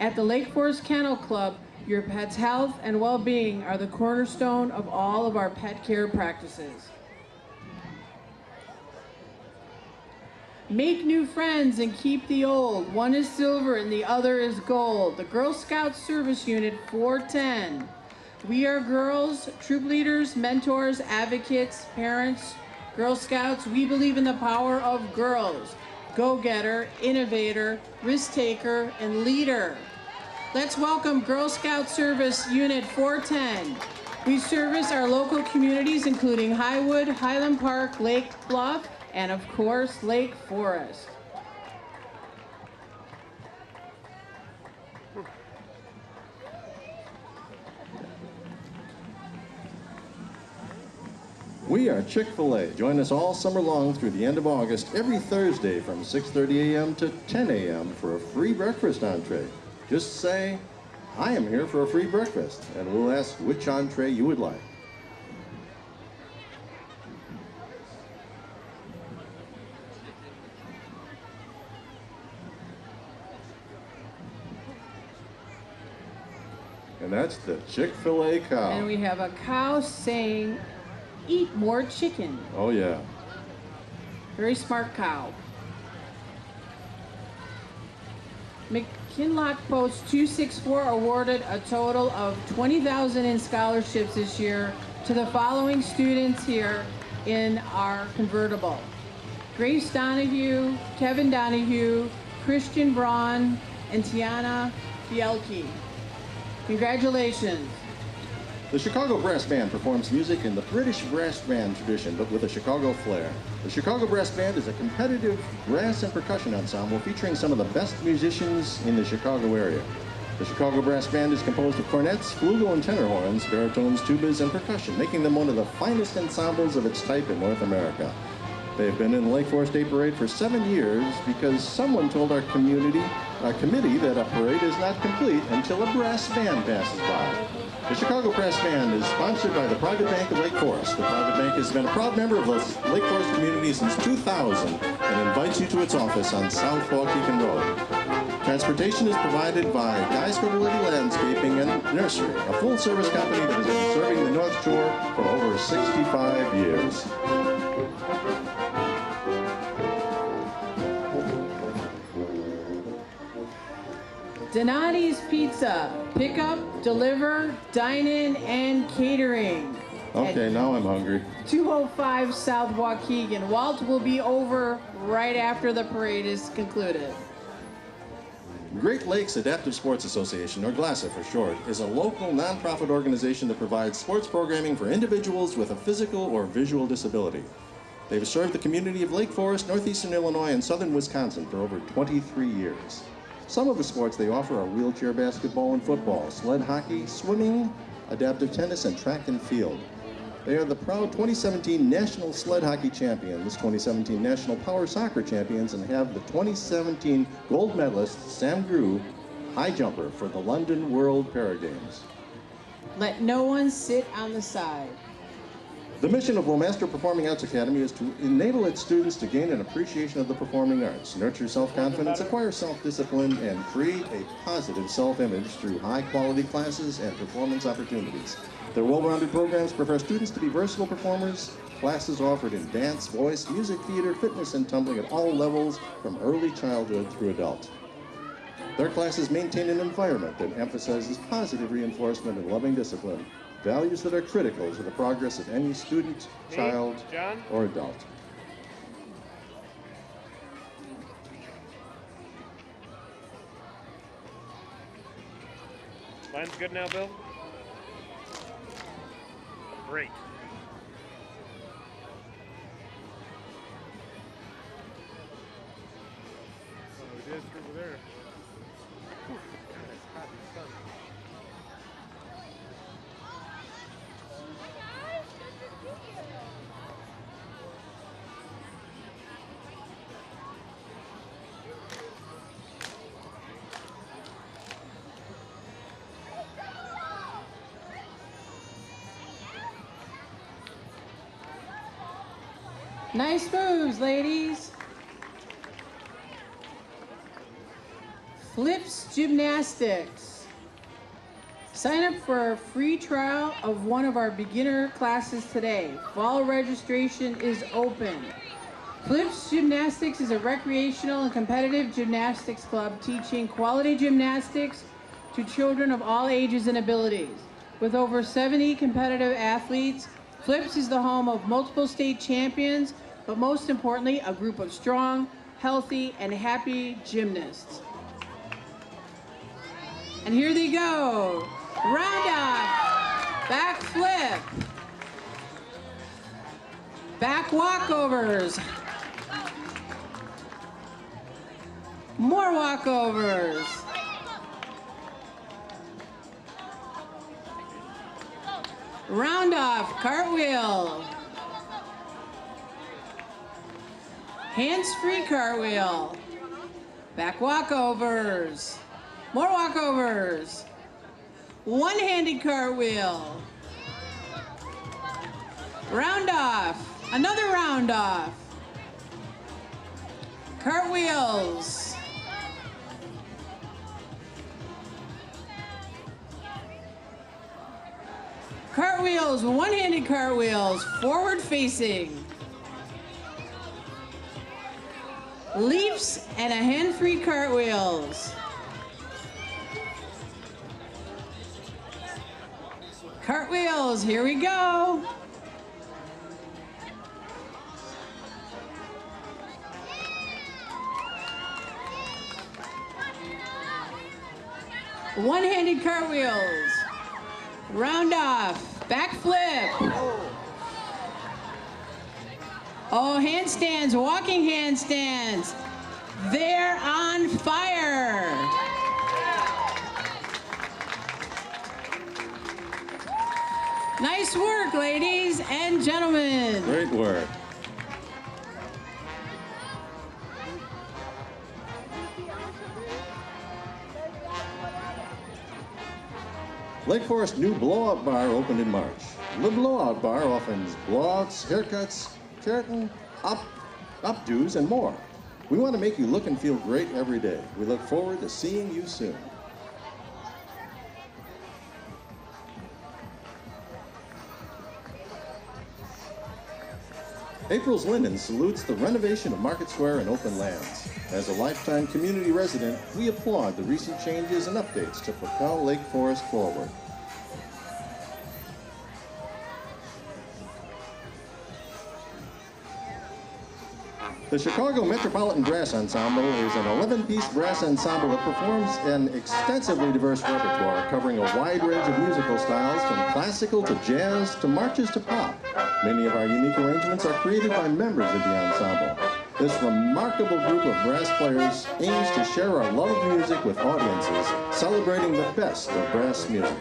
S1: At the Lake Forest Kennel Club, your pet's health and well-being are the cornerstone of all of our pet care practices. Make new friends and keep the old. One is silver and the other is gold. The Girl Scout Service Unit 410. We are girls, troop leaders, mentors, advocates, parents, Girl Scouts. We believe in the power of girls. Go-getter, innovator, risk-taker, and leader. Let's welcome Girl Scout Service Unit 410. We service our local communities including Highwood, Highland Park, Lake Bluff, and of course, Lake Forest.
S5: We are Chick-fil-A. Join us all summer long through the end of August, every Thursday from 6:30 a.m. to 10 a.m. for a free breakfast entree. Just say, I am here for a free breakfast, and we'll ask which entree you would like. And that's the Chick-fil-A cow.
S1: And we have a cow saying, eat more chicken.
S5: Oh yeah.
S1: Very smart cow. McKinlock Post 264 awarded a total of $20,000 in scholarships this year to the following students here in our convertible. Grace Donahue, Kevin Donahue, Christian Braun, and Tiana Fielke. Congratulations.
S5: The Chicago Brass Band performs music in the British brass band tradition, but with a Chicago flair. The Chicago Brass Band is a competitive brass and percussion ensemble featuring some of the best musicians in the Chicago area. The Chicago Brass Band is composed of cornets, flugelhorn and tenor horns, baritones, tubas, and percussion, making them one of the finest ensembles of its type in North America. They've been in the Lake Forest Day Parade for 7 years because someone told our committee that a parade is not complete until a brass band passes by. The Chicago Brass Band is sponsored by the Private Bank of Lake Forest. The Private Bank has been a proud member of the Lake Forest community since 2000 and invites you to its office on South Waukegan Road. Transportation is provided by Guy Scribblety Landscaping and Nursery, a full-service company that has been serving the North Shore for over 65 years.
S1: Nadis Pizza, pick up, deliver, dine-in, and catering.
S5: Okay, now I'm hungry.
S1: 205 South Waukegan. Walt will be over right after the parade is concluded.
S5: Great Lakes Adaptive Sports Association, or GLASA for short, is a local nonprofit organization that provides sports programming for individuals with a physical or visual disability. They've served the community of Lake Forest, northeastern Illinois, and southern Wisconsin for over 23 years. Some of the sports they offer are wheelchair basketball and football, sled hockey, swimming, adaptive tennis, and track and field. They are the proud 2017 National Sled Hockey Champions, 2017 National Power Soccer Champions, and have the 2017 gold medalist Sam Grew, high jumper for the London World Paragames.
S1: Let no one sit on the side.
S5: The mission of Wilmaster Performing Arts Academy is to enable its students to gain an appreciation of the performing arts, nurture self-confidence, acquire self-discipline, and create a positive self-image through high-quality classes and performance opportunities. Their well-rounded programs prepare students to be versatile performers. Classes offered in dance, voice, music, theater, fitness, and tumbling at all levels from early childhood through adult. Their classes maintain an environment that emphasizes positive reinforcement and loving discipline, values that are critical to the progress of any student, child, or adult.
S4: Line's good now, Bill? Great. Oh, we did over there. Whew, God, it's hot in the sun.
S1: Nice moves, ladies. Flips Gymnastics. Sign up for a free trial of one of our beginner classes today. Fall registration is open. Flips Gymnastics is a recreational and competitive gymnastics club teaching quality gymnastics to children of all ages and abilities. With over 70 competitive athletes, Flips is the home of multiple state champions, but most importantly, a group of strong, healthy, and happy gymnasts. And here they go. Round off, back flip, back walkovers, more walkovers, round off, cartwheel, hands-free cartwheel, back walkovers, more walkovers, one-handed cartwheel, round off, another round off, cartwheels, cartwheels, one-handed cartwheels, forward facing, leaps and a hand-free cartwheels, cartwheels, here we go. One-handed cartwheels, round off, back flip. Oh, handstands, walking handstands. They're on fire. Nice work, ladies and gentlemen.
S5: Great work. Lake Forest new blowout bar opened in March. The blowout bar offers blowouts, haircuts, keratin, updos, and more. We want to make you look and feel great every day. We look forward to seeing you soon. April's Linen salutes the renovation of Market Square and open lands. As a lifetime community resident, we applaud the recent changes and updates to propel Lake Forest forward. The Chicago Metropolitan Brass Ensemble is an 11-piece brass ensemble that performs an extensively diverse repertoire covering a wide range of musical styles from classical to jazz to marches to pop. Many of our unique arrangements are created by members of the ensemble. This remarkable group of brass players aims to share our love of music with audiences, celebrating the best of brass music.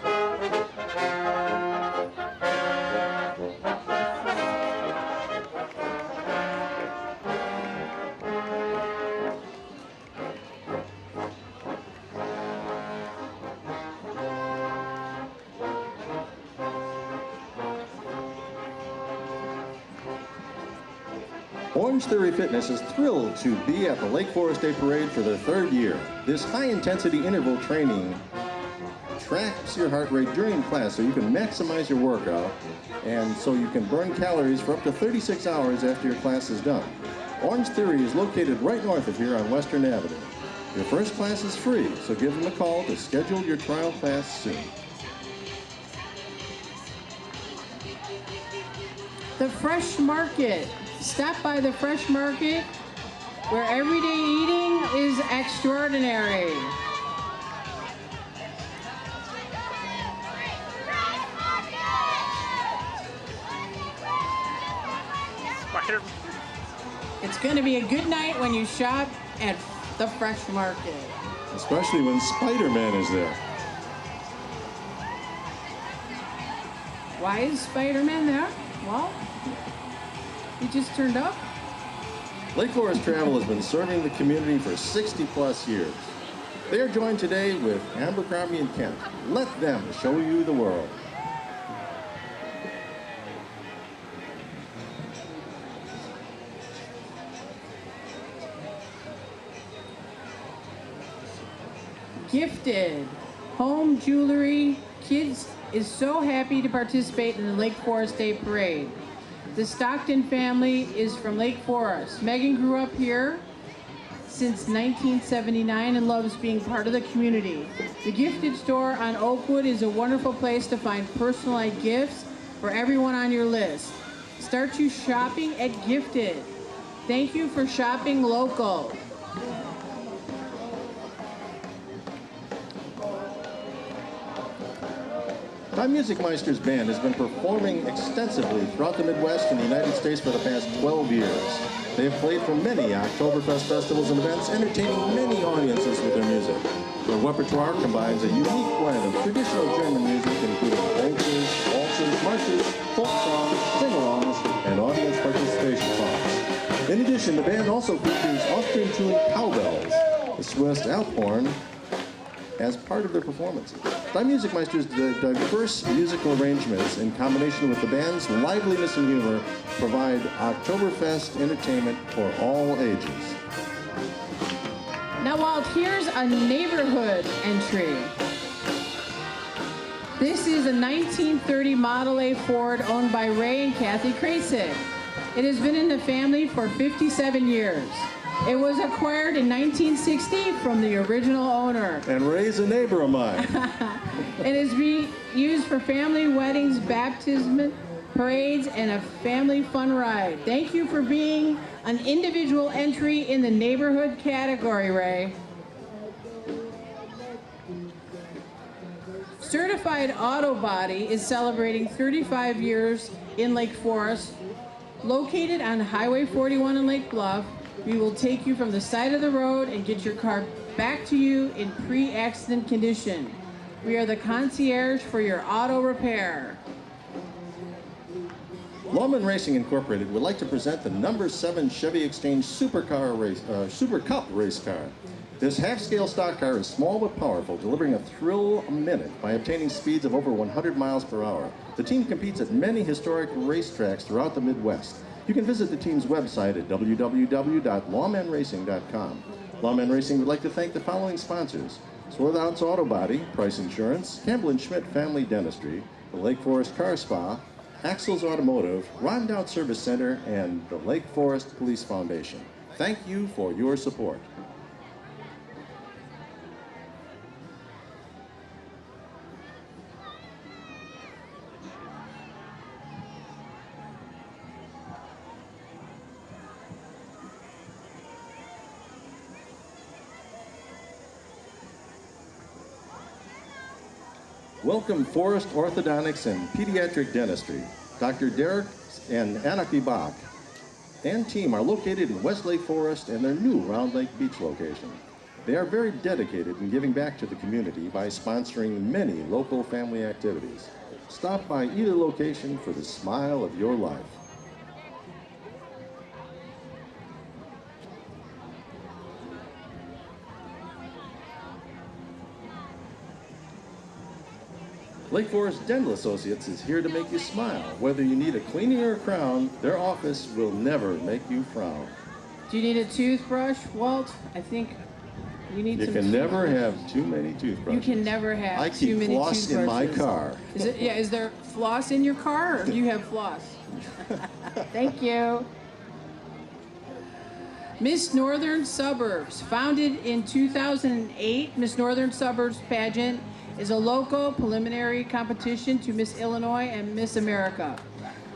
S5: Orange Theory Fitness is thrilled to be at the Lake Forest Day Parade for their third year. This high-intensity interval training tracks your heart rate during class so you can maximize your workout and so you can burn calories for up to 36 hours after your class is done. Orange Theory is located right north of here on Western Avenue. Your first class is free, so give them a call to schedule your trial class soon.
S1: The Fresh Market. Stop by the Fresh Market, where everyday eating is extraordinary.
S4: Spider.
S1: It's going to be a good night when you shop at the Fresh Market.
S5: Especially when Spider-Man is there.
S1: Why is Spider-Man there? Well, he just turned up.
S5: Lake Forest Travel has been serving the community for 60 plus years. They are joined today with Abercrombie and Kent. Let them show you the world.
S1: Gifted. Home jewelry. Kids is so happy to participate in the Lake Forest Day Parade. The Stockton family is from Lake Forest. Megan grew up here since 1979 and loves being part of the community. The Gifted store on Oakwood is a wonderful place to find personalized gifts for everyone on your list. Start you shopping at Gifted. Thank you for shopping local.
S5: My Music Meisters band has been performing extensively throughout the Midwest and the United States for the past 12 years. They have played for many Oktoberfest festivals and events, entertaining many audiences with their music. Their repertoire combines a unique blend of traditional German music, including polkas, waltzes, marches, folk songs, sing-alongs, and audience participation songs. In addition, the band also features Austrian-tuned cowbells, the Swiss Alp horn, as part of their performances. Die Music Meisters' diverse musical arrangements in combination with the band's liveliness and humor provide Oktoberfest entertainment for all ages.
S1: Now, Walt, here's a neighborhood entry. This is a 1930 Model A Ford owned by Ray and Kathy Krasik. It has been in the family for 57 years. It was acquired in 1960 from the original owner.
S5: And Ray's a neighbor of mine.
S1: It is being used for family weddings, baptism, parades, and a family fun ride. Thank you for being an individual entry in the neighborhood category, Ray. Certified Auto Body is celebrating 35 years in Lake Forest. Located on Highway 41 in Lake Bluff, we will take you from the side of the road and get your car back to you in pre-accident condition. We are the concierge for your auto repair.
S5: Lawman Racing Incorporated would like to present the number 7 Chevy Exchange Super Cup race car. This half-scale stock car is small but powerful, delivering a thrill a minute by obtaining speeds of over 100 miles per hour. The team competes at many historic racetracks throughout the Midwest. You can visit the team's website at www.lawmanracing.com. Lawman Racing would like to thank the following sponsors: Swarthout's Auto Body, Price Insurance, Campbell & Schmidt Family Dentistry, the Lake Forest Car Spa, Axel's Automotive, Rondout Service Center, and the Lake Forest Police Foundation. Thank you for your support. Welcome Forest Orthodontics and Pediatric Dentistry. Dr. Derek and Anarchy Bach and team are located in West Lake Forest and their new Round Lake Beach location. They are very dedicated in giving back to the community by sponsoring many local family activities. Stop by either location for the smile of your life. Lake Forest Dental Associates is here to make you smile. Whether you need a cleaning or a crown, their office will never make you frown.
S1: Do you need a toothbrush, Walt? I think you need
S5: You
S1: some
S5: can never
S1: toothbrushes.
S5: have too many
S1: You
S5: toothbrushes.
S1: can never have
S5: I
S1: too
S5: keep
S1: many
S5: floss in my
S1: toothbrushes.
S5: car.
S1: Is there floss in your car, or do you have floss? Thank you. Miss Northern Suburbs, founded in 2008, Miss Northern Suburbs pageant is a local preliminary competition to Miss Illinois and Miss America.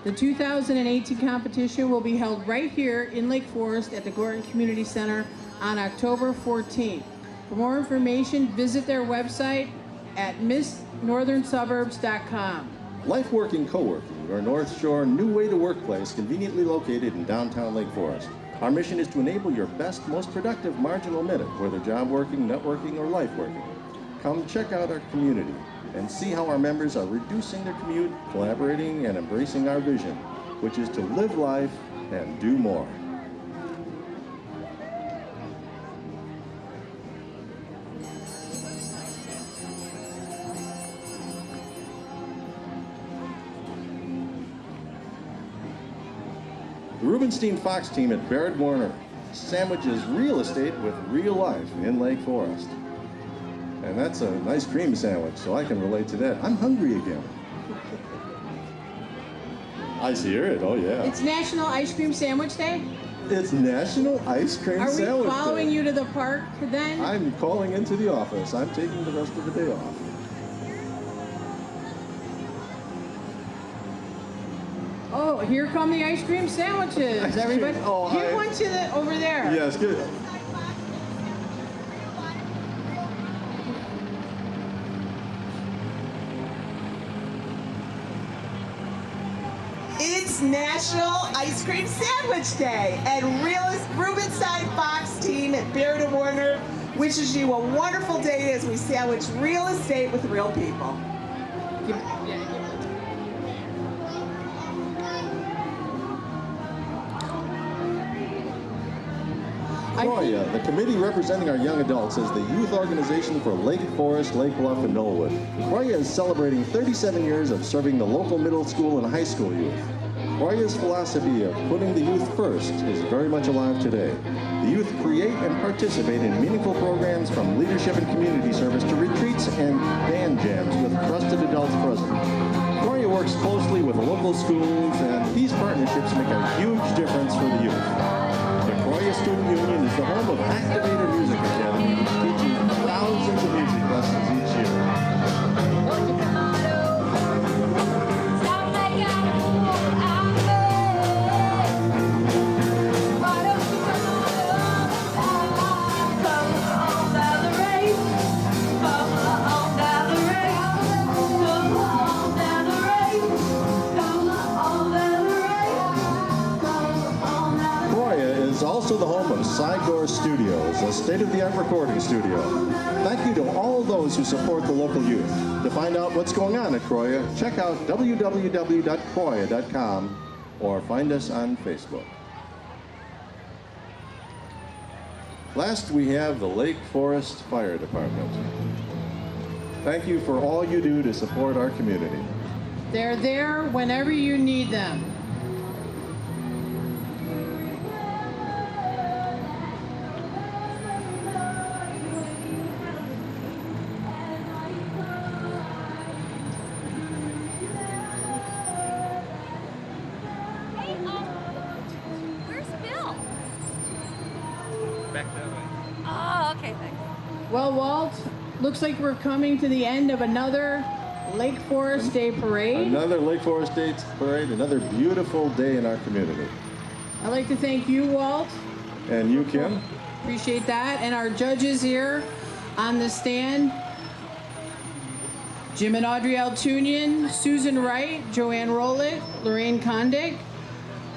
S1: The 2018 competition will be held right here in Lake Forest at the Gorton Community Center on October 14th. For more information, visit their website at missnorthernsuburbs.com.
S5: Life Working Co-working, your North Shore new way to workplace conveniently located in downtown Lake Forest. Our mission is to enable your best, most productive marginal minute, whether job working, networking, or life working. Come check out our community and see how our members are reducing their commute, collaborating, and embracing our vision, which is to live life and do more. The Rubenstein Fox team at Barrett Warner sandwiches real estate with real life in Lake Forest. And that's an ice cream sandwich, so I can relate to that. I'm hungry again. I hear it, oh yeah.
S1: It's National Ice Cream Sandwich Day.
S5: It's National Ice Cream
S1: Are we
S5: Sandwich
S1: following
S5: Day.
S1: you to the park then?
S5: I'm calling into the office. I'm taking the rest of the day off.
S1: Oh, here come the ice cream sandwiches,
S5: Ice cream.
S1: everybody.
S5: Oh,
S1: Give one to the over there.
S5: Yes, good.
S6: It's National Ice Cream Sandwich Day, and Rubenstein Fox team at Beard and Warner wishes you a wonderful day as we sandwich real estate with real people.
S5: Croya, the committee representing our young adults, is the youth organization for Lake Forest, Lake Bluff, and Knollwood. Croya is celebrating 37 years of serving the local middle school and high school youth. Croya's philosophy of putting the youth first is very much alive today. The youth create and participate in meaningful programs from leadership and community service to retreats and band jams with trusted adults present. Croya works closely with local schools, and these partnerships make a huge difference for the youth. The Croya Student Union is the home of Activator Music Academy, teaching thousands of music lessons each year. Also the home of Side Door Studios, a state-of-the-art recording studio. Thank you to all those who support the local youth. To find out what's going on at Croya, check out www.croya.com or find us on Facebook. Last, we have the Lake Forest Fire Department. Thank you for all you do to support our community.
S1: They're there whenever you need them.
S7: Oh, okay, thanks.
S1: Well, Walt, looks like we're coming to the end of another Lake Forest Day Parade.
S5: Another Lake Forest Day Parade, another beautiful day in our community.
S1: I'd like to thank you, Walt.
S5: And you, Kim?
S1: Appreciate that. And our judges here on the stand. Jim and Audrey Altunian, Susan Wright, Joanne Rolick, Lorraine Kondick.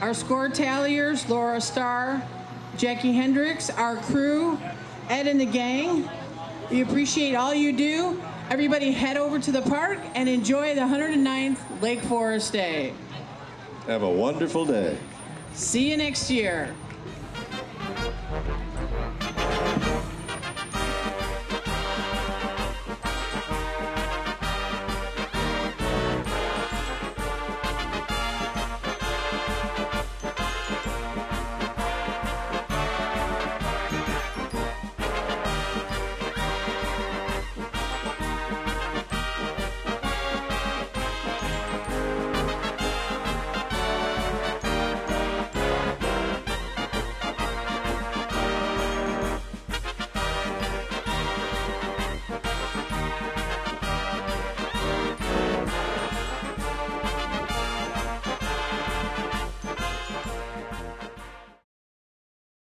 S1: Our score talliers, Laura Starr, Jackie Hendricks, our crew, Ed and the gang. We appreciate all you do. Everybody head over to the park and enjoy the 109th Lake Forest Day.
S5: Have a wonderful day.
S1: See you next year.